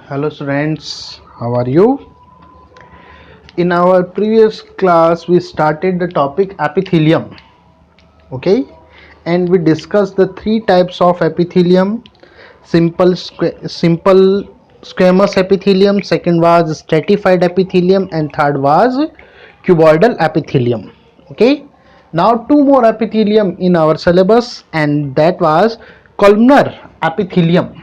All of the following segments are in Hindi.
Hello students, how are you? In our previous class we started the topic epithelium, okay, and we discussed the three types of epithelium: simple squamous epithelium, second was stratified epithelium, and third was cuboidal epithelium. Okay, now two more epithelium in our syllabus, and that was columnar epithelium.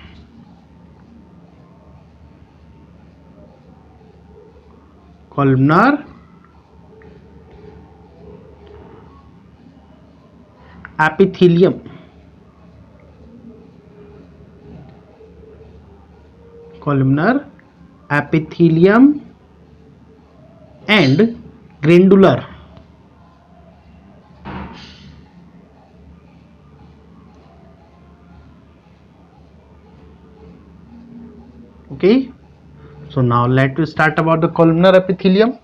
Columnar epithelium. Columnar epithelium and glandular. Okay, so now let us start about the columnar epithelium.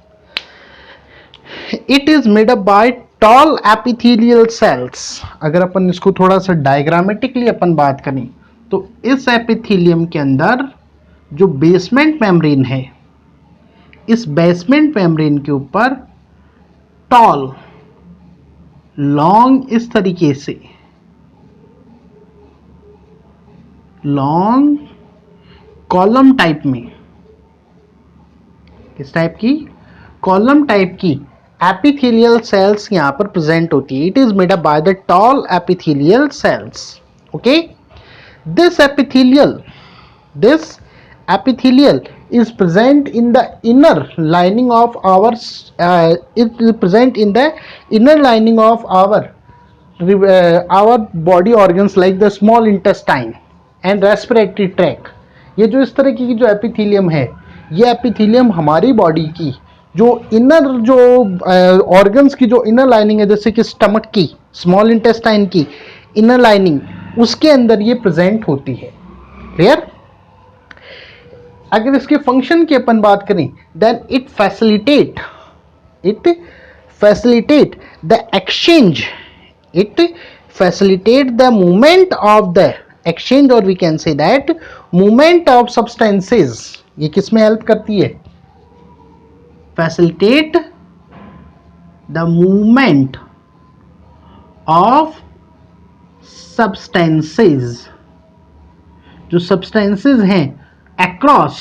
It is made up by tall epithelial cells. अगर अपन इसको थोड़ा सा डायग्रामेटिकली अपन बात करें तो इस एपिथेलियम के अंदर जो बेसमेंट मेम्ब्रेन है, इस बेसमेंट मेम्ब्रेन के ऊपर टॉल लॉन्ग इस तरीके से लॉन्ग कॉलम टाइप में, किस टाइप की? कॉलम टाइप की एपिथेलियल सेल्स यहां पर प्रेजेंट होती है. It is made up by the tall epithelial cells. Okay, this epithelial is present in the inner lining of our our body organs like the small intestine and respiratory tract. ये जो इस तरह की जो एपिथेलियम है, ये एपिथेलियम हमारी बॉडी की जो इनर जो ऑर्गन्स की जो इनर लाइनिंग है, जैसे कि स्टमक की, स्मॉल इंटेस्टाइन की इनर लाइनिंग, उसके अंदर ये प्रेजेंट होती है. क्लियर? अगर इसके फंक्शन की अपन बात करें, then it facilitate the exchange, it facilitate the movement of the exchange, और we can say that movement of substances. ये किस में हेल्प करती है? Facilitate the movement of substances. जो सब्सटेंसेस हैं across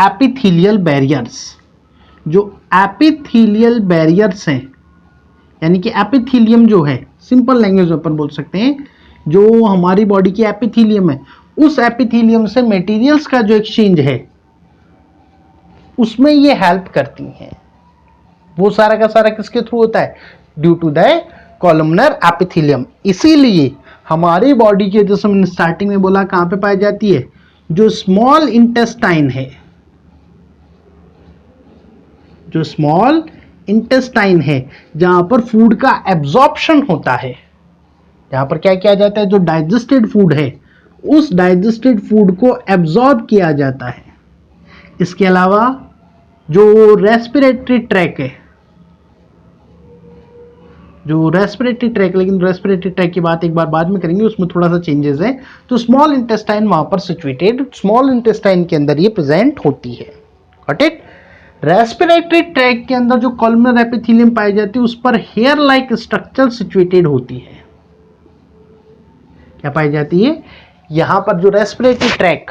epithelial barriers. जो epithelial barriers हैं, यानी कि epithelium जो है, सिंपल लैंग्वेज में अपन बोल सकते हैं, जो हमारी बॉडी की epithelium है, उस epithelium से मटेरियल्स का जो एक्सचेंज है उसमें ये हेल्प करती हैं. वो सारा का सारा किसके थ्रू होता है? Due to the columnar epithelium. इसीलिए हमारी बॉडी के, जैसे मैंने स्टार्टिंग में बोला, कहां पे पाई जाती है? जो स्मॉल इंटेस्टाइन है, जो स्मॉल इंटेस्टाइन है, जहां पर फूड का एब्जॉर्प्शन होता है, जहां पर क्या किया जाता है? जो डाइजेस्टेड फूड है, उस डाइजेस्टेड फूड को एब्जॉर्ब किया जाता है. इसके अलावा जो रेस्पिरेटरी ट्रैक है, जो रेस्पिरेटरी ट्रैक, लेकिन रेस्पिरेटरी ट्रैक की बात एक बार बाद में करेंगे, उसमें थोड़ा सा चेंजेस है. तो स्मॉल इंटेस्टाइन वहां पर सिचुएटेड, स्मॉल इंटेस्टाइन के अंदर ये प्रेजेंट होती है. Got it? रेस्पिरेटरी ट्रैक के अंदर जो कॉलमनर एपिथेलियम पाई जाती है, उस पर हेयर लाइक स्ट्रक्चर सिचुएटेड होती है. क्या पाई जाती है? यहां पर जो रेस्पिरेटरी ट्रैक,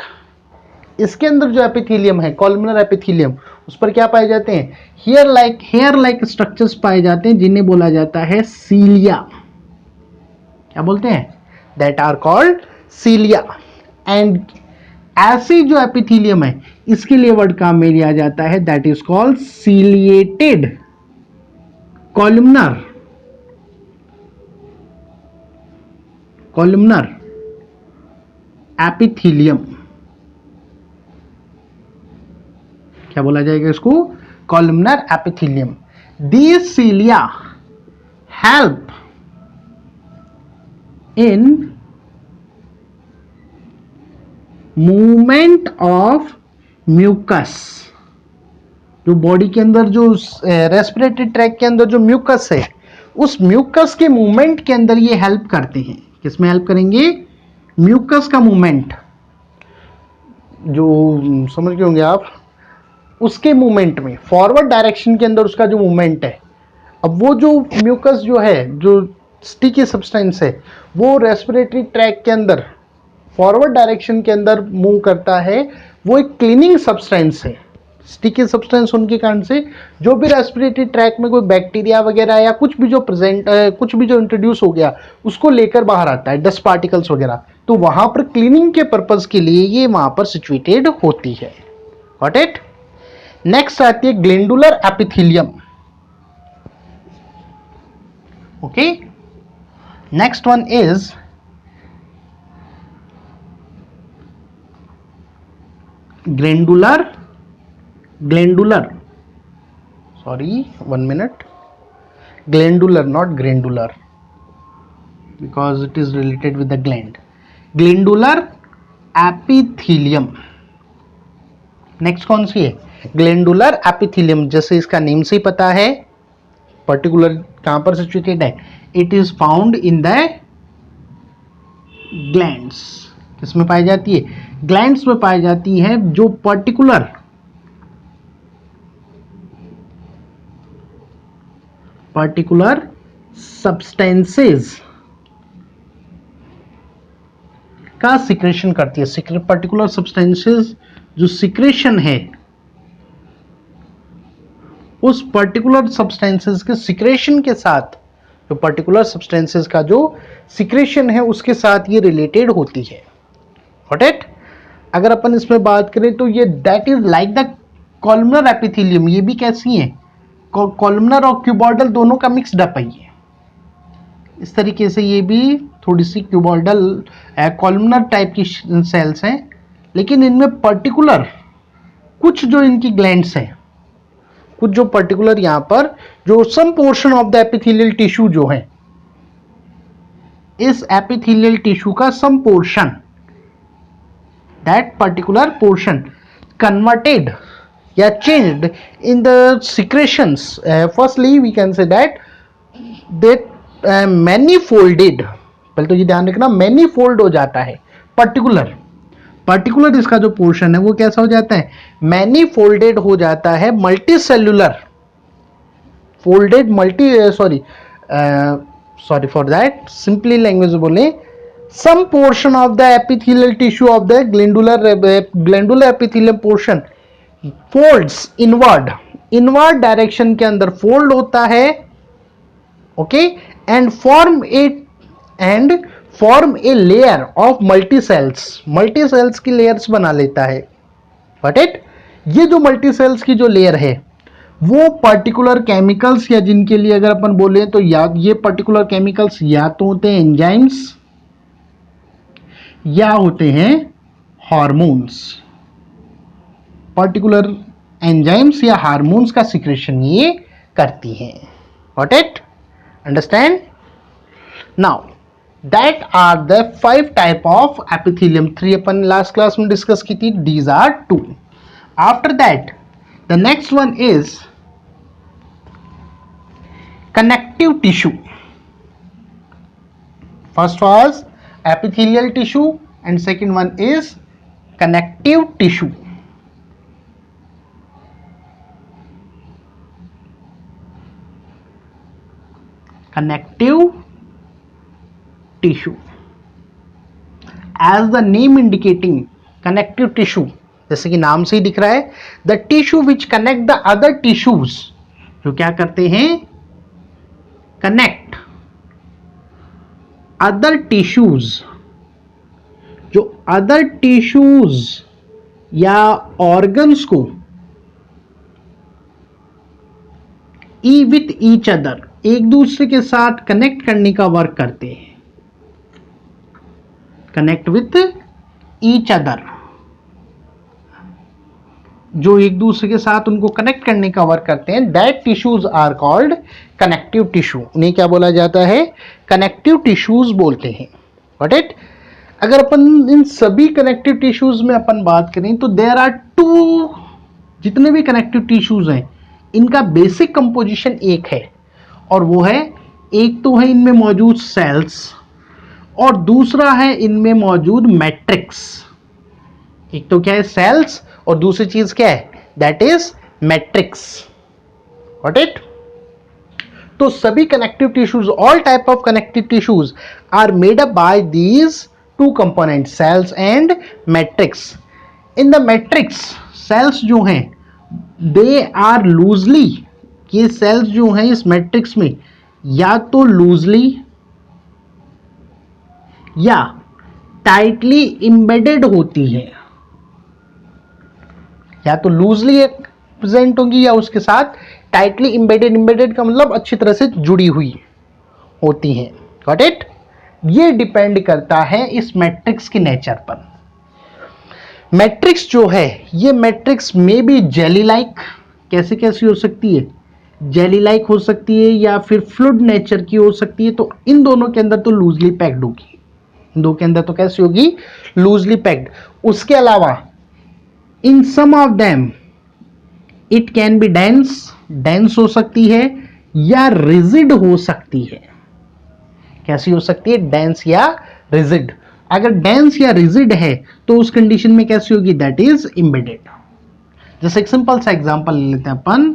इसके अंदर जो एपिथेलियम है, कॉलमनर एपिथेलियम, उस पर क्या पाए जाते हैं? हेयर लाइक स्ट्रक्चर्स पाए जाते हैं, जिन्हें बोला जाता है सीलिया. क्या बोलते हैं? That are called cilia. And ऐसी जो एपिथेलियम है, इसके लिए वर्ड काम में लिया जाता है, that is called ciliated columnar epithelium. क्या बोला जाएगा इसको? Columnar epithelium. These cilia help in movement of mucus. जो बॉडी के अंदर जो रेस्पिरेटरी ट्रैक के अंदर जो म्यूकस है, उस म्यूकस के मूवमेंट के अंदर ये हेल्प करते हैं. किसमें हेल्प करेंगे? म्यूकस का मूवमेंट. जो समझ गए होंगे आप, उसके मूवमेंट में फॉरवर्ड डायरेक्शन के अंदर उसका जो मूवमेंट है, अब वो जो म्यूकस जो है, जो स्टिकी सब्सटेंस है, वो रेस्पिरेटरी ट्रैक के अंदर फॉरवर्ड डायरेक्शन के अंदर मूव करता है। वो एक क्लीनिंग सब्सटेंस है। स्टिकी सब्सटेंस उनके कारण से जो भी रेस्पिरेटरी ट्रैक में कोई बैक्टीरिया वगैरह या कुछ भी जो प्रेजेंट कुछ भी जो इंट्रोड्यूस हो गया उसको लेकर बाहर आता है, डस्ट पार्टिकल्स वगैरह, तो वहां पर क्लीनिंग के पर्पज के लिए ये वहां पर सिचुएटेड होती है। Got it? नेक्स्ट आती है glandular epithelium. Okay, next one is glandular sorry, 1 minute, glandular, not granular, because it is related with the gland. Glandular epithelium. Next कौन सी है? Glandular epithelium. जैसे इसका नेम से ही पता है, पर्टिकुलर कहां पर सिचुएटेड है, it is found in the glands. किसमें पाई जाती है? ग्लैंड्स में पाई जाती है, जो पर्टिकुलर सब्सटेंसेस का सिक्रेशन करती है। पर्टिकुलर सब्सटेंसेस जो सिक्रेशन है, उस पर्टिकुलर सब्सटेंसेस के सिक्रेशन के साथ, जो पर्टिकुलर सब्सटेंसेस का जो सिक्रेशन है उसके साथ ये रिलेटेड होती है। Got it? अगर अपन इसमें बात करें तो ये that is like the columnar epithelium. ये भी कैसी है? कॉलमनर और क्यूबॉइडल दोनों का मिक्सड अप है ये। इस तरीके से ये भी थोड़ी सी क्यूबॉइडल कॉलमनर टाइप की सेल्स हैं, लेकिन इनमें पर्टिकुलर कुछ जो इनकी ग्लैंड्स हैं, कुछ जो पर्टिकुलर यहां पर जो some portion of the epithelial tissue जो है, इस एपिथेलियल टिश्यू का some portion, that particular portion converted या changed in the secretions. Firstly we can say that manifolded. पहले तो ये ध्यान रखना, मैनीफोल्ड हो जाता है। पर्टिकुलर इसका जो पोर्शन है वो कैसा हो जाता है? मैनीफोल्डेड हो जाता है, multi cellular folded, sorry for that, simply language बोले, some portion of the epithelial tissue of the glandular epithelium portion folds inward direction के अंदर फोल्ड होता है, okay, and form a layer of multi cells की लेयर्स बना लेता है। बट ये जो मल्टी सेल्स की जो लेयर है वो पर्टिकुलर केमिकल्स, या जिनके लिए अगर अपन बोले तो या ये पर्टिकुलर केमिकल्स या तो होते हैं एंजाइम्स या होते हैं हार्मोन्स। पर्टिकुलर एंजाइम्स या हार्मोन्स का सिक्रेशन ये करती हैं। Got it? Understand? Now that are the 5 type of epithelium. 3 अपन लास्ट क्लास में डिस्कस की थी, these are 2। After that the next one is connective tissue. First was epithelial tissue and second one is connective tissue. Connective tissue, as the name indicating, connective tissue, जैसे कि नाम से ही दिख रहा है, the tissue which connect the other tissues, जो क्या करते हैं? Connect other tissues. जो अदर टिश्यूज या ऑर्गन्स को विथ ईच अदर, एक दूसरे के साथ कनेक्ट करने का वर्क करते हैं। कनेक्ट विथ ईच अदर, जो एक दूसरे के साथ उनको कनेक्ट करने का वर्क करते हैं, that tissues are called connective tissue. उन्हें क्या बोला जाता है? कनेक्टिव टिश्यूज बोलते हैं। Got it? अगर अपन इन सभी कनेक्टिव टिश्यूज में अपन बात करें तो देयर आर 2, जितने भी कनेक्टिव टिश्यूज हैं इनका बेसिक कंपोजिशन एक है, और वो है, एक तो है इनमें मौजूद सेल्स और दूसरा है इनमें मौजूद मैट्रिक्स। एक तो क्या है सेल्स और दूसरी चीज क्या है that is matrix. Got it. तो सभी connective tissues all type of connective tissues are made up by these two component cells and matrix. In the matrix cells जो हैं दे आर लूजली, ये सेल्स जो हैं इस मैट्रिक्स में या तो लूजली या टाइटली इम्बेडेड होती है, या तो लूजली प्रेजेंट होंगी या उसके साथ टाइटली इम्बेडेड. इम्बेडेड का मतलब अच्छी तरह से जुड़ी हुई होती हैं. Got it. ये डिपेंड करता है इस मैट्रिक्स के नेचर पर. मैट्रिक्स जो है ये मैट्रिक्स में भी जेली लाइक, कैसे कैसी हो सकती है, जेली लाइक हो सकती है या फिर फ्लूइड नेचर की हो सकती है. तो इन दोनों के अंदर तो लूजली पैक्ड होगी, इन दो के अंदर तो कैसी होगी लूजली पैक्ड. उसके अलावा in some of them it can be dense, dense हो सकती है या रिजिड हो सकती है. कैसी हो सकती है डेंस या रिजिड. अगर डेंस या रिजिड है तो उस कंडीशन में कैसी होगी दैट इज इम्बेडेड. जैसे एक सिंपल सा एग्जांपल ले लेते हैं अपन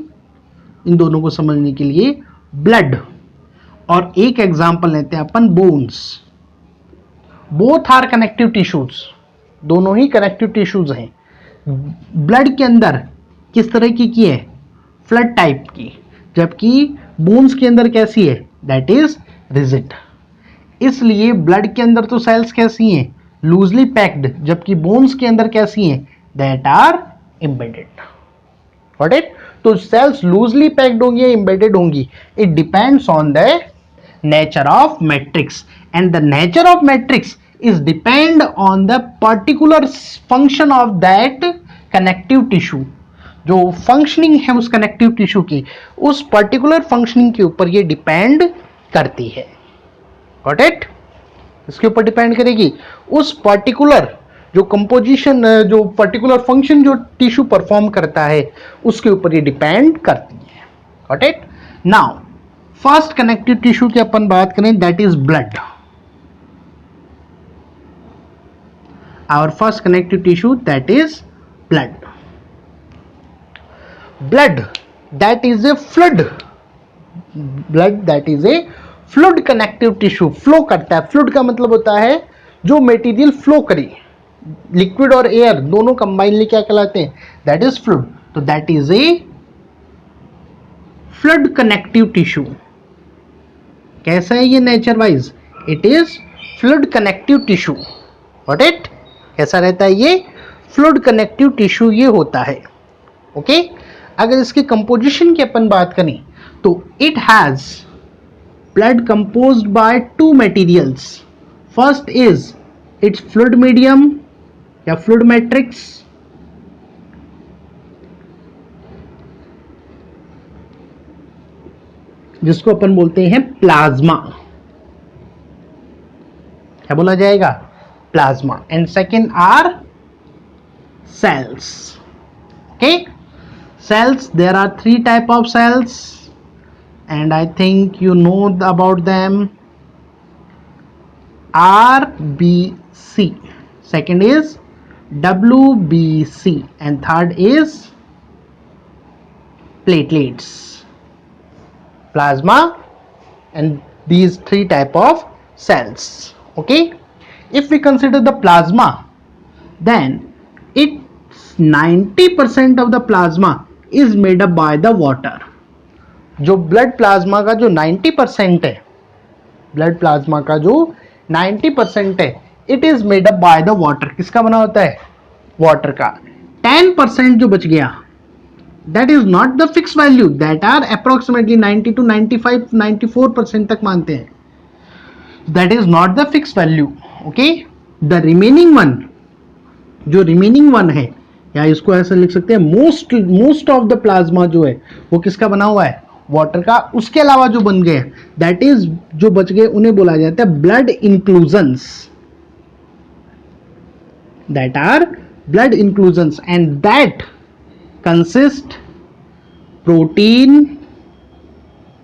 इन दोनों को समझने के लिए. ब्लड और एक एग्जांपल लेते हैं अपन bones. Both are connective tissues, दोनों ही कनेक्टिव टिश्यूज हैं. ब्लड के अंदर किस तरह की है फ्लड टाइप की, जबकि बोन्स के अंदर कैसी है दैट इज रिजिड. इसलिए ब्लड के अंदर तो सेल्स कैसी हैं लूजली पैक्ड, जबकि बोन्स के अंदर कैसी हैं that are embedded. Got it. तो सेल्स लूजली पैक्ड होंगी या एम्बेडेड होंगी, it depends on the nature of matrix and the nature of matrix is depend on the particular function of that connective tissue. जो फंक्शनिंग है उस कनेक्टिव टिश्यू की उस पर्टिकुलर फंक्शनिंग के ऊपर ये डिपेंड करती है. Got it. इसके ऊपर डिपेंड करेगी उस पर्टिकुलर जो कंपोजिशन, जो पर्टिकुलर फंक्शन जो टिश्यू परफॉर्म करता है उसके ऊपर ये डिपेंड करती है. Got it. Now first connective tissue की अपन बात करें that is blood. Our first connective tissue that is blood. Blood that is a fluid. Blood that is a fluid connective tissue. Flow करता है. Fluid का मतलब होता है जो मटेरियल फ्लो करे. लिक्विड और एयर दोनों कंबाइनली क्या कहलाते हैं दैट इज फ्लूइड. तो that is a fluid connective tissue. कैसा है ये nature wise, it is fluid connective tissue. What it. कैसा रहता है ये फ्लूइड कनेक्टिव टिश्यू ये होता है. ओके. अगर इसके कंपोजिशन की अपन बात करें तो it has blood composed by two materials. First is it's fluid medium या फ्लूइड मैट्रिक्स, जिसको अपन बोलते हैं प्लाज्मा. क्या बोला जाएगा plasma. And second are cells. Okay, cells, there are three type of cells and I think you know about them. RBC, second is WBC and third is platelets. Plasma and these three type of cells. Okay. If we consider the plasma, then it's 90% of the plasma is made up by the water. जो ब्लड प्लाज्मा का जो 90% है, ब्लड प्लाज्मा का जो 90% है, it is made up by the water. किसका बना होता है वाटर का. 10% जो बच गया that is not the fixed value, that are approximately 90 to 95 94% तक मानते हैं. That is not the fixed value. Okay, the remaining one, जो remaining one है, या इसको ऐसा लिख सकते हैं most of the plasma जो है वो किसका बना हुआ है वाटर का. उसके अलावा जो बन गए that is जो बच गए उन्हें बोला जाता है blood inclusions. That are blood inclusions and that consist protein,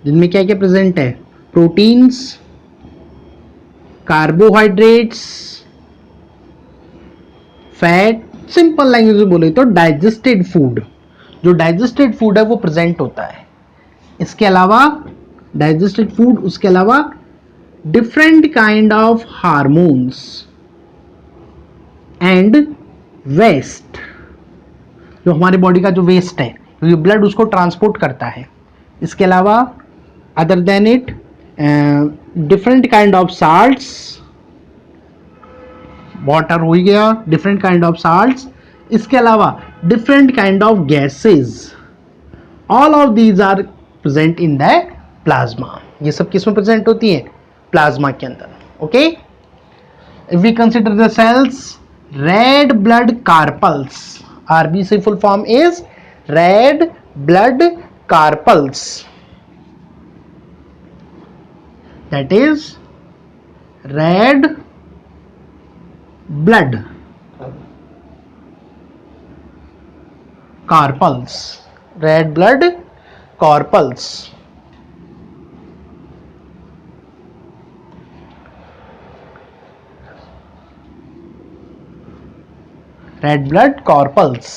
जिनमें क्या क्या प्रेजेंट है proteins, carbohydrates, fat simple language में बोले तो डाइजेस्टेड फूड, जो डाइजेस्टेड फूड है वो प्रेजेंट होता है। इसके अलावा डाइजेस्टेड फूड, उसके अलावा different kind of hormones and waste, जो हमारे बॉडी का जो वेस्ट है, क्योंकि ब्लड उसको ट्रांसपोर्ट करता है। इसके अलावा other than it different kind of salts, water हो गया, डिफरेंट काइंड ऑफ साल्ट्स। इसके अलावा different kind of gases, all of these are present in the plasma. ये सब किस में प्रेजेंट होती है? प्लाज्मा के अंदर। Okay, if we consider the cells, red blood corpuscles, RBC full form is red blood corpuscles, that is red blood corpuscles, red blood corpuscles। red blood corpuscles।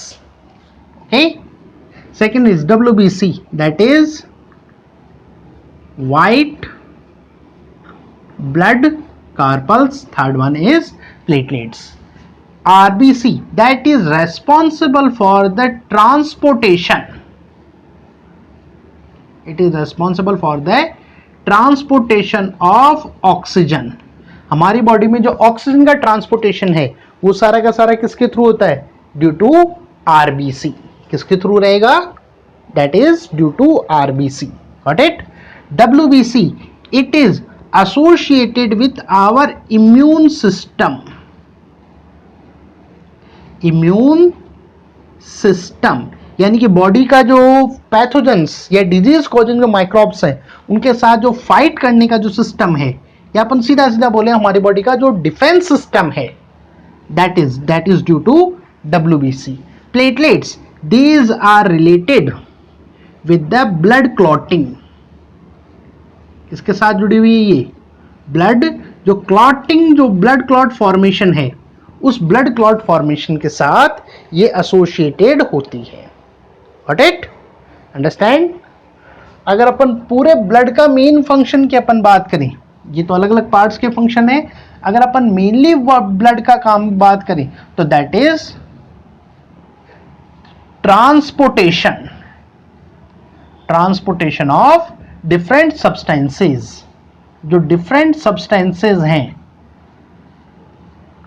okay, second is WBC, that is white blood corpuscles, third one is platelets। RBC, that is responsible for the transportation, it is responsible for the transportation of oxygen। हमारी बॉडी में जो ऑक्सीजन का ट्रांसपोर्टेशन है वो सारा का सारा किसके थ्रू होता है? Due to RBC. किसके थ्रू रहेगा? That is due to RBC. Got it? WBC, it is associated with our immune system, immune system, यानी कि बॉडी का जो पैथोजेंस या डिजीज कॉजिंग जो माइक्रोब्स हैं उनके साथ जो फाइट करने का जो सिस्टम है, या अपन सीधा सीधा बोले हमारी बॉडी का जो डिफेंस सिस्टम है, that is due to WBC। Platelets, these are related with the blood clotting. इसके साथ जुड़ी हुई है ये ब्लड जो क्लॉटिंग, जो ब्लड क्लॉट फॉर्मेशन है, उस ब्लड क्लॉट फॉर्मेशन के साथ ये एसोसिएटेड होती है। Got it? अंडरस्टैंड? अगर अपन पूरे ब्लड का मेन फंक्शन की अपन बात करें, ये तो अलग अलग पार्ट्स के फंक्शन है, अगर अपन मेनली ब्लड का काम बात करें तो that is transportation of different substances. जो डिफरेंट सब्सटेंसेस हैं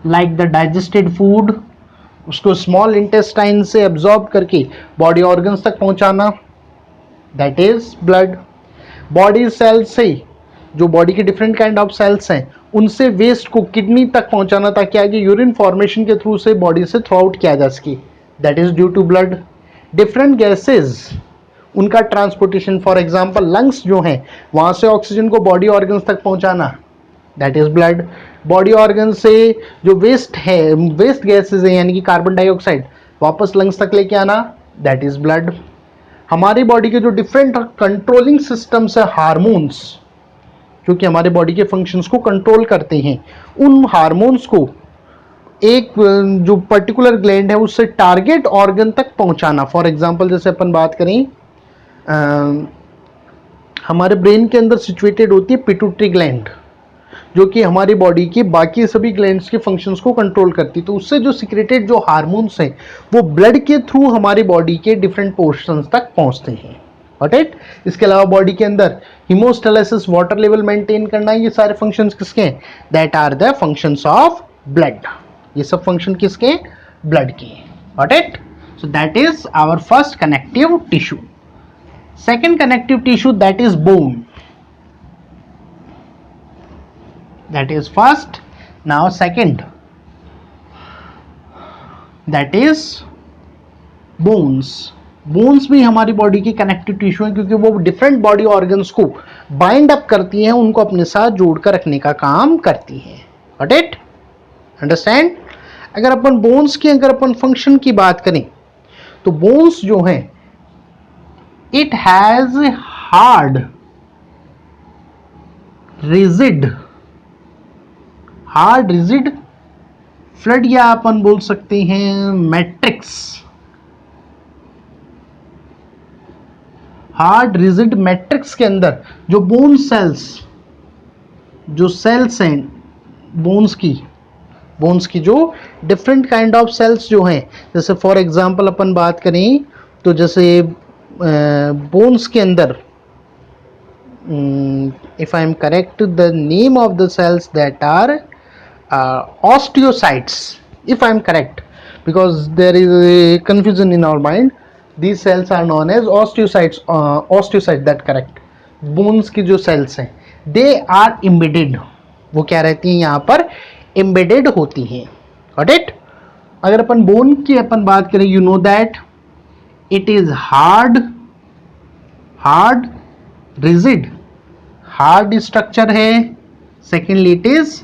लाइक द डाइजेस्टेड फूड, उसको स्मॉल इंटेस्टाइन से एब्जॉर्ब करके बॉडी ऑर्गन्स तक पहुंचाना, that is blood. Body cell से, जो बॉडी के डिफरेंट काइंड ऑफ सेल्स हैं, उनसे वेस्ट को किडनी तक पहुंचाना ताकि आगे यूरिन फॉर्मेशन के थ्रू से बॉडी से थ्रू आउट किया जा सके, that is due to blood. Different gases, उनका ट्रांसपोर्टेशन, फॉर एग्जांपल लंग्स जो हैं वहां से ऑक्सीजन को बॉडी ऑर्गन्स तक पहुंचाना, that is blood. Body organ से जो वेस्ट है, वेस्ट गैसेस है यानी कि कार्बन डाइऑक्साइड, वापस लंग्स तक लेके आना, दैट इज ब्लड। हमारी बॉडी के जो डिफरेंट कंट्रोलिंग सिस्टम्स है, हार्मोन्स, जो कि हमारे बॉडी के फंक्शंस को कंट्रोल करते हैं, उन हार्मोन्स को एक जो पर्टिकुलर ग्लैंड है उससे टारगेट ऑर्गन तक पहुंचाना। फॉर एग्जांपल जैसे अपन बात करें, हमारे ब्रेन के अंदर सिचुएटेड होती है पिट्यूटरी ग्लैंड, जो कि हमारी बॉडी की बाकी सभी ग्लैंड्स के फंक्शंस को कंट्रोल करती है। तो उससे जो सिक्रेटेड जो हार्मोन्स हैं वो ब्लड के थ्रू हमारी बॉडी के डिफरेंट पोर्शंस तक पहुंचते हैं। Got it? इसके अलावा बॉडी के अंदर हीमोस्टेलिसिस, वाटर लेवल मेंटेन करना, ये सारे फंक्शंस किसके हैं? That are the functions of blood. ये सब फंक्शन किसके? ब्लड के। Got it? So that is our first connective tissue. Second connective tissue, that is bone. That is first. Now second, that is bones. Bones भी हमारी बॉडी की कनेक्टिव टिश्यू है क्योंकि वो डिफरेंट बॉडी ऑर्गन्स को बाइंड अप करती हैं, उनको अपने साथ जोड़कर रखने का काम करती हैं। Got it? अंडरस्टैंड? अगर अपन बोन्स की अगर अपन फंक्शन की बात करें तो बोन्स जो हैं, it has hard, rigid flood या अपन बोल सकते हैं मैट्रिक्स, हार्ड रिजिड मैट्रिक्स के अंदर जो बोन सेल्स, जो सेल्स हैं बोन्स की जो डिफरेंट काइंड ऑफ सेल्स जो हैं, जैसे फॉर एग्जांपल अपन बात करें तो जैसे बोन्स के अंदर if I am correct, the name of the cells that are osteocytes, if I am correct, because there is a confusion in our mind. These cells are known as osteocytes. Osteocytes, that correct. Bones की जो cells हैं, they are embedded. वो क्या रहती हैं यहाँ पर, embedded होती हैं. Got it? अगर अपन bone की अपन बात करें, you know that it is hard, rigid, hard structure है. Secondly it is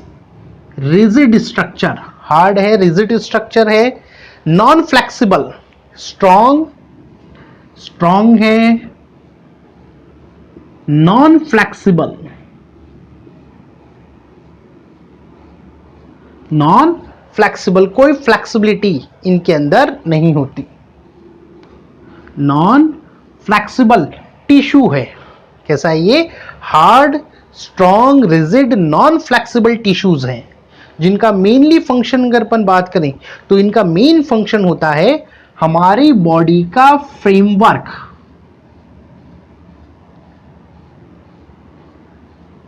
rigid structure, hard है, रिजिड स्ट्रक्चर है. नॉन फ्लेक्सिबल, स्ट्रॉन्ग है. नॉन फ्लेक्सिबल, कोई फ्लेक्सिबिलिटी इनके अंदर नहीं होती. नॉन फ्लेक्सिबल टिश्यू है. कैसा है ये, hard, strong, rigid, non flexible tissues हैं, जिनका मेनली फंक्शन अगर अपन बात करें तो इनका मेन फंक्शन होता है हमारी बॉडी का फ्रेमवर्क,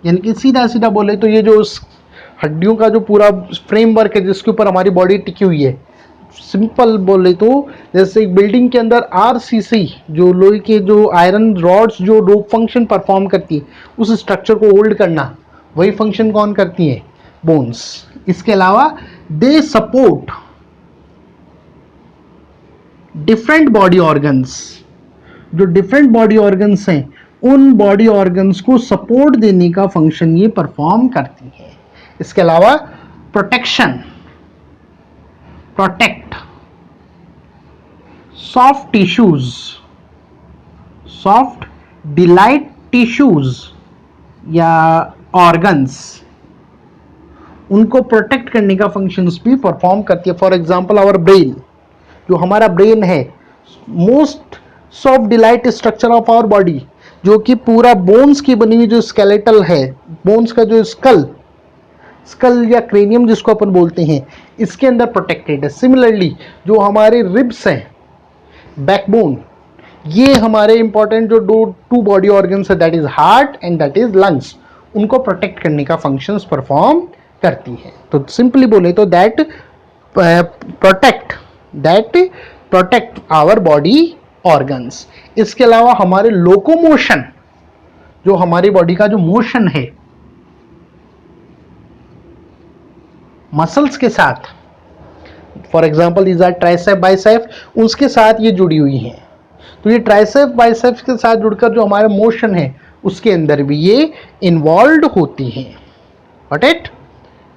यानी कि सीधा सीधा बोले तो ये जो हड्डियों का जो पूरा फ्रेमवर्क है जिसके ऊपर हमारी बॉडी टिकी हुई है. सिंपल बोले तो जैसे एक बिल्डिंग के अंदर आरसीसी, जो लोहे के जो आयरन रॉड्स जो रोप फंक्शन परफॉर्म करती है, उस स्ट्रक्चर को होल्ड करना, वही फंक्शन कौन करती है, बोन्स. इसके अलावा they support different body organs, जो डिफरेंट बॉडी ऑर्गन्स हैं उन बॉडी ऑर्गन्स को सपोर्ट देने का फंक्शन ये परफॉर्म करती है. इसके अलावा प्रोटेक्ट सॉफ्ट डिलाइट टिश्यूज या ऑर्गन्स, उनको प्रोटेक्ट करने का फंक्शंस भी परफॉर्म करती है. फॉर एग्जांपल आवर ब्रेन, जो हमारा ब्रेन है, most soft delight structure of our body, जो कि पूरा बोन्स की बनी हुई जो स्केलेटल है, बोन्स का जो स्कल या क्रेनियम जिसको अपन बोलते हैं, इसके अंदर प्रोटेक्टेड है. सिमिलरली जो हमारे रिब्स हैं, बैकबोन, ये हमारे इंपॉर्टेंट जो टू बॉडी ऑर्गन्स है, that is heart and that is lungs, उनको प्रोटेक्ट करने का फंक्शंस परफॉर्म करती है. तो सिंपली बोले तो that protect our body organs. इसके अलावा हमारे लोकोमोशन, जो हमारी बॉडी का जो मोशन है मसल्स के साथ, for example these are tricep bicep, उसके साथ ये जुड़ी हुई हैं. तो ये ट्राइसेप बाइसेप्स के साथ जुड़कर जो हमारा मोशन है उसके अंदर भी ये इन्वॉल्व होती हैं. Got it?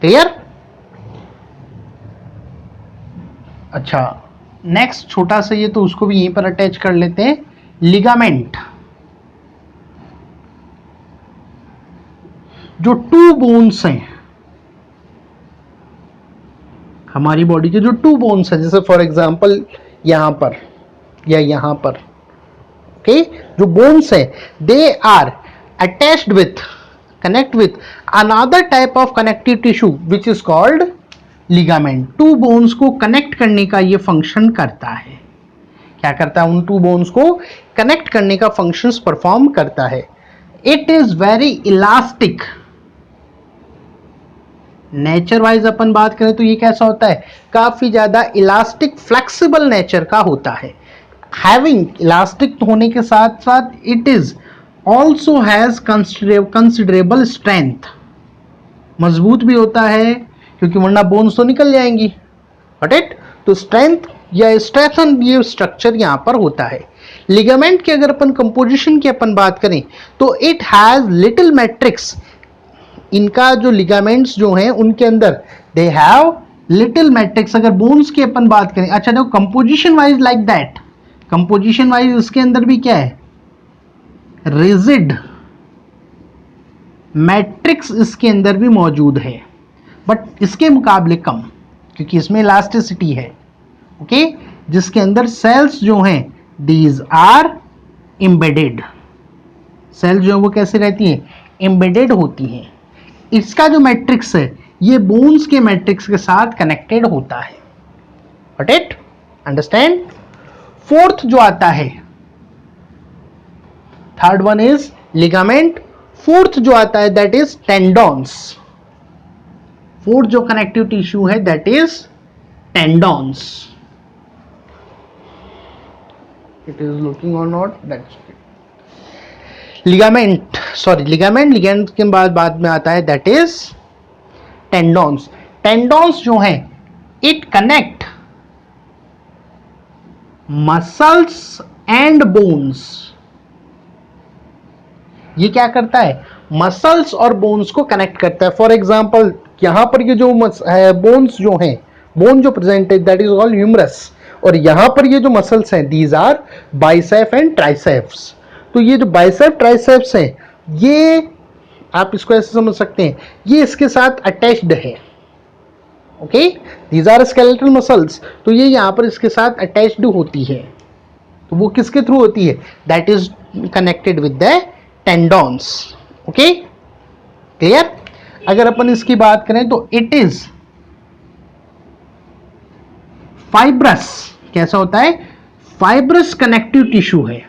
क्लियर? अच्छा, नेक्स्ट छोटा सा ये तो उसको भी यहीं पर अटैच कर लेते हैं. लिगामेंट, जो टू बोन्स हैं हमारी बॉडी के, जो टू बोन्स हैं, जैसे फॉर एग्जांपल यहां पर या यहां पर, ओके, जो बोन्स हैं they are attached with, connect with another type of connective tissue which is called ligament. Two bones को कनेक्ट करने का ये फंक्शन करता है. क्या करता है? उन टू बोन्स को कनेक्ट करने का फंक्शंस परफॉर्म करता है. It is very elastic. Nature wise अपन बात करें तो ये कैसा होता है? काफी ज्यादा इलास्टिक, फ्लेक्सिबल नेचर का होता है. हैविंग, इलास्टिक होने के साथ साथ it is also has considerable strength. मजबूत भी होता है क्योंकि वरना बोन्स तो निकल जाएंगी. Got it? तो स्ट्रेंथ या स्ट्रेथन ये स्ट्रक्चर यहां पर होता है. लिगामेंट की अगर अपन कंपोजिशन की अपन बात करें तो इट हैज लिटिल मैट्रिक्स. इनका जो लिगामेंट्स जो हैं उनके अंदर दे हैव लिटिल मैट्रिक्स. अगर बोन्स की अपन बात करें, अच्छा देखो composition wise like that, composition wise इसके अंदर भी क्या है? रिजिड मैट्रिक्स इसके अंदर भी मौजूद है, बट इसके मुकाबले कम, क्योंकि इसमें इलास्टिसिटी है, ओके, जिसके अंदर सेल्स जो हैं दीज आर एम्बेडेड, सेल जो है वो कैसे रहती हैं, एम्बेडेड होती हैं। इसका जो मैट्रिक्स है ये बोन्स के मैट्रिक्स के साथ कनेक्टेड होता है, गॉट इट, अंडरस्टैंड। फोर्थ जो आता है, third one is ligament, fourth जो आता है दैट इज टेंडॉन्स, फोर्थ जो कनेक्टिव टिश्यू है that is tendons. It is looking और not, that's ligament, sorry ligament, ligament के बाद में आता है दैट इज टेंडॉन्स। टेंडॉन्स जो है it connect muscles and bones, ये क्या करता है, मसल्स और बोन्स को कनेक्ट करता है। फॉर एग्जांपल यहां पर ये जो बोन्स जो हैं, बोन जो प्रेजेंट है दैट इज कॉल्ड ह्यूमरस, और यहां पर ये जो मसल्स हैं these are bicep and triceps. तो ये जो बाइसेप ट्राइसेप्स हैं ये आप इसको ऐसे समझ सकते हैं, ये इसके साथ अटैच्ड है, okay, these are skeletal muscles, तो ये यहां पर इसके साथ अटैच्ड होती है। तो वो किसके थ्रू होती है, that is connected with the tendons, okay, clear. अगर अपन इसकी बात करें तो इट इज फाइब्रस, कैसा होता है, फाइब्रस कनेक्टिव टिश्यू है,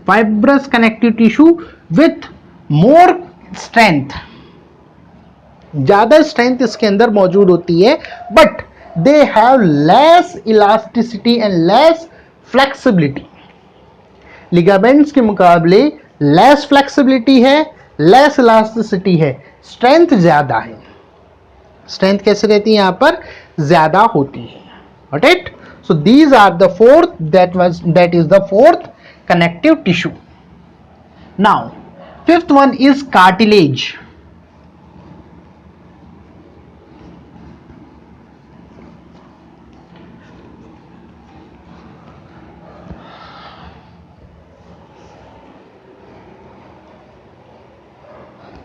fibrous connective tissue with more strength, ज्यादा स्ट्रेंथ इसके अंदर मौजूद होती है, but they have less elasticity and less flexibility. Ligaments के मुकाबले लेस फ्लेक्सिबिलिटी है, लेस इलास्टिसिटी है, स्ट्रेंथ ज्यादा है। स्ट्रेंथ कैसे रहती है, यहां पर ज्यादा होती है, got it. So these are the fourth, that is the fourth connective tissue. Now fifth one is cartilage.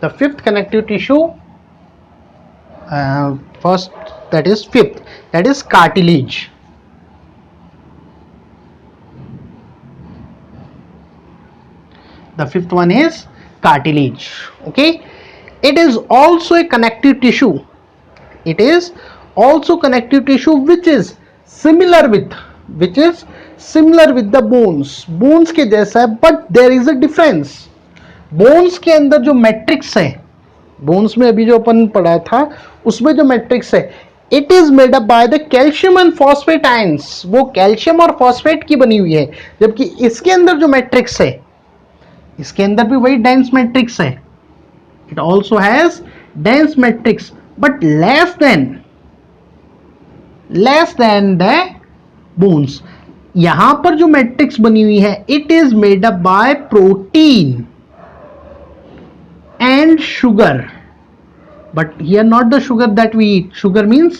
The fifth connective tissue, first, that is fifth, that is cartilage. The fifth one is cartilage, okay. It is also a connective tissue, it is also connective tissue which is similar with the bones, bones के जैसा है, but there is a difference. Bones के अंदर जो मैट्रिक्स है, बोन्स में अभी जो अपन पढ़ा था उसमें जो मैट्रिक्स है, it is made up by the calcium and phosphate ions, वो कैल्शियम और फॉस्फेट की बनी हुई है। जबकि इसके अंदर जो मैट्रिक्स है, इसके अंदर भी वही डेंस मैट्रिक्स है, it also has dense matrix but less than the bones. यहां पर जो मैट्रिक्स बनी हुई है it is made up bye protein and sugar, but here not the sugar that we eat, sugar means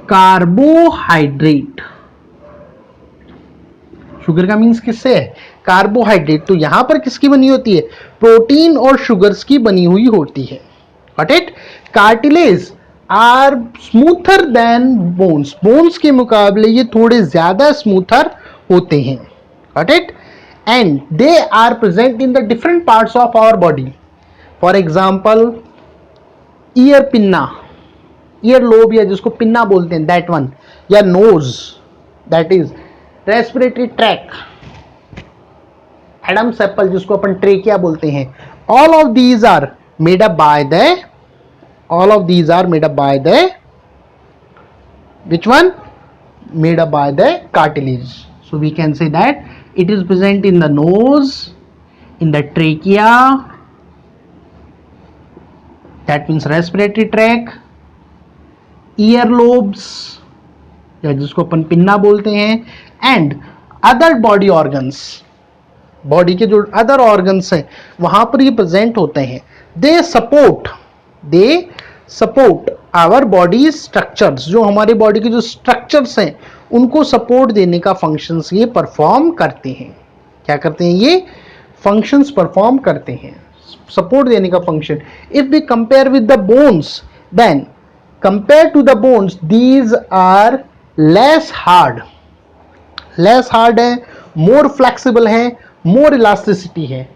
carbohydrate, sugar का मीन्स किससे है, कार्बोहाइड्रेट। तो यहां पर किसकी बनी होती है, प्रोटीन और शुगर्स की बनी हुई होती है, got it. Cartilage are smoother than bones, bones के मुकाबले ये थोड़े ज्यादा स्मूथर होते हैं, got it, and they are present in the different parts of our body. For example ear pinna, ear lobe या जिसको पिन्ना बोलते हैं दैट वन, या nose that is respiratory tract, Adam's apple जिसको अपन ट्रेकिया बोलते हैं, all of these are made up by the which one, made up by the cartilage. So we can say that it is present in the nose, in the trachea, that means respiratory tract, ear lobes या जिसको अपन पिन्ना बोलते हैं, and other body organs, body के जो अदर ऑर्गन्स हैं वहां पर ये प्रेजेंट होते हैं। They support our body structures, जो हमारी बॉडी के जो स्ट्रक्चर्स हैं उनको सपोर्ट देने का फंक्शंस ये परफॉर्म करते हैं। क्या करते हैं ये, फंक्शंस परफॉर्म करते हैं, सपोर्ट देने का function. If we compare with the bones, then Compared to the bones, these are less hard है, more flexible है, more elasticity है.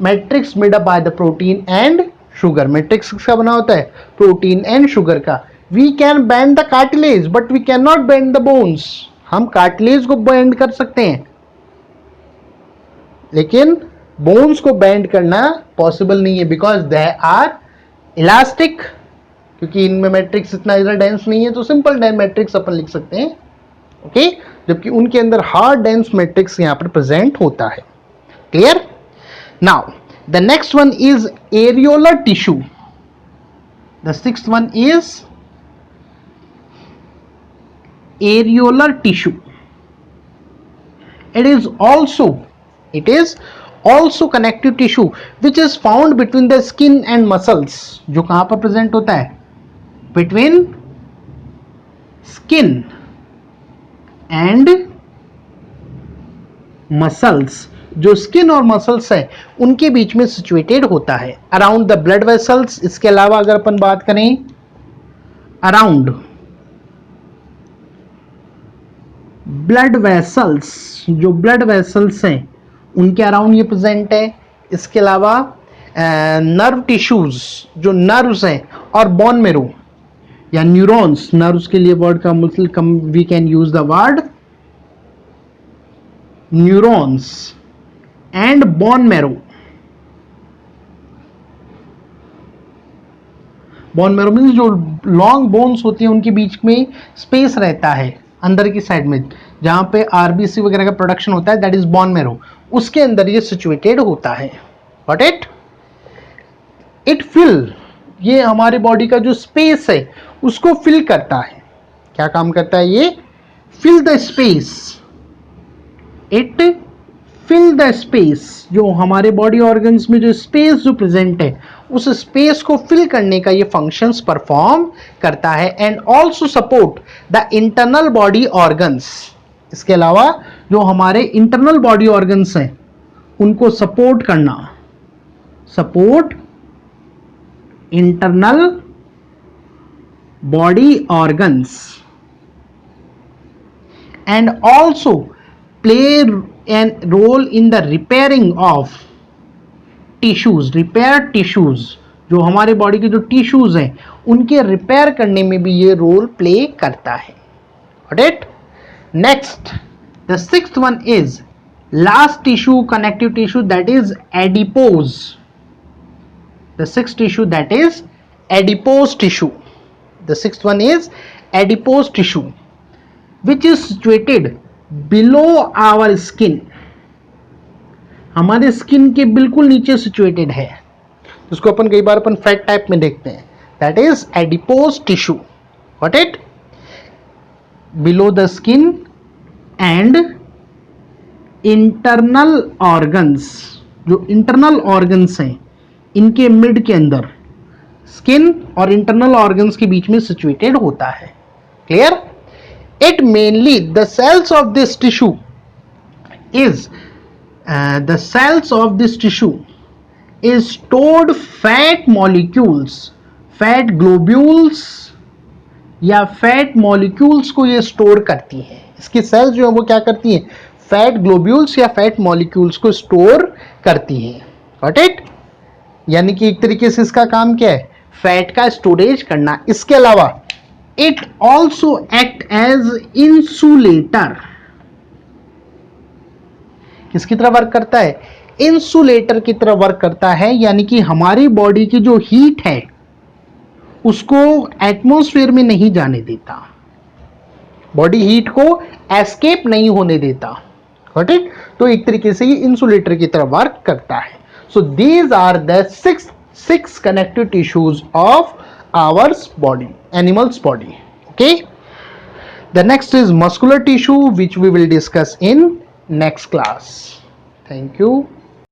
Matrix made up by the protein and sugar. Matrix का बना होता है प्रोटीन एंड शुगर का. We can bend the cartilage but we can not bend the bones. हम कार्टिलेज को बेंड कर सकते हैं लेकिन बोन्स को बेंड करना पॉसिबल नहीं है बिकॉज दे आर इलास्टिक. क्योंकि इनमें मैट्रिक्स इतना ज्यादा डेंस नहीं है तो सिंपल डेंस मैट्रिक्स अपन लिख सकते हैं. ओके जबकि उनके अंदर हार्ड डेंस मैट्रिक्स यहां पर प्रेजेंट होता है. Clear. Now, the next one is areolar tissue. The sixth one is areolar tissue. It is also connective tissue which is found between the skin and muscles. जो कहाँ पर present होता है? Between skin and muscles. जो स्किन और मसल्स है उनके बीच में सिचुएटेड होता है. Around the blood vessels. इसके अलावा अगर अपन बात करें अराउंड ब्लड वेसल्स, जो ब्लड वेसल्स हैं उनके अराउंड ये प्रेजेंट है. इसके अलावा नर्व टिश्यूज, जो नर्व्स हैं, और बोन मेरो या न्यूरॉन्स. नर्व्स के लिए वर्ड का मतलब we can use the word neurons and bone marrow. Bone marrow means जो लॉन्ग बोन्स होती है उनके बीच में स्पेस रहता है अंदर की साइड में जहां पे आरबीसी वगैरह का प्रोडक्शन होता है, दैट इज बोन मैरो. उसके अंदर ये सिचुएटेड होता है. Got it. इट फिल, ये हमारे बॉडी का जो स्पेस है उसको फिल करता है. क्या काम करता है ये? Fill the space. It fill the space. जो हमारे बॉडी ऑर्गन्स में जो स्पेस जो प्रेजेंट है उस स्पेस को फिल करने का ये फंक्शंस परफॉर्म करता है. And also support the internal body organs. इसके अलावा जो हमारे इंटरनल बॉडी ऑर्गन्स हैं उनको सपोर्ट करना. Support internal body organs and also play an role in the repairing of tissues. repair tissues, जो हमारे बॉडी के जो टिश्यूज हैं उनके रिपेयर करने में भी ये रोल प्ले करता है. Got it? Next, the sixth one is last tissue, connective tissue, that is adipose. The sixth tissue, that is adipose tissue. The sixth one is adipose tissue which is situated below our skin. हमारे स्किन के बिल्कुल नीचे सिचुएटेड है. जिसको अपन कई बार अपन फैट टाइप में देखते हैं. That is adipose tissue. Got it. Below the skin and internal organs. जो इंटरनल ऑर्गन्स हैं इनके मिड के अंदर स्किन और इंटरनल ऑर्गन्स के बीच में सिचुएटेड होता है. Clear. It mainly the cells of this tissue is stored fat molecules, fat globules या fat molecules को ये स्टोर करती है. इसकी सेल्स जो है वो क्या करती हैं? फैट ग्लोब्यूल्स या फैट मॉलिक्यूल्स को स्टोर करती है. Got it. यानी कि एक तरीके से इसका काम क्या है? फैट का स्टोरेज करना. इसके अलावा it also act as insulator. किसकी तरह वर्क करता है? इंसुलेटर की तरह वर्क करता है. यानी कि हमारी बॉडी की जो हीट है उसको एटमॉस्फेयर में नहीं जाने देता. बॉडी हीट को एस्केप नहीं होने देता. Got it. तो एक तरीके से ये इंसुलेटर की तरह वर्क करता है. So these are the six connective tissues of ours body, animal's body. Okay, the next is muscular tissue which we will discuss in next class. Thank you.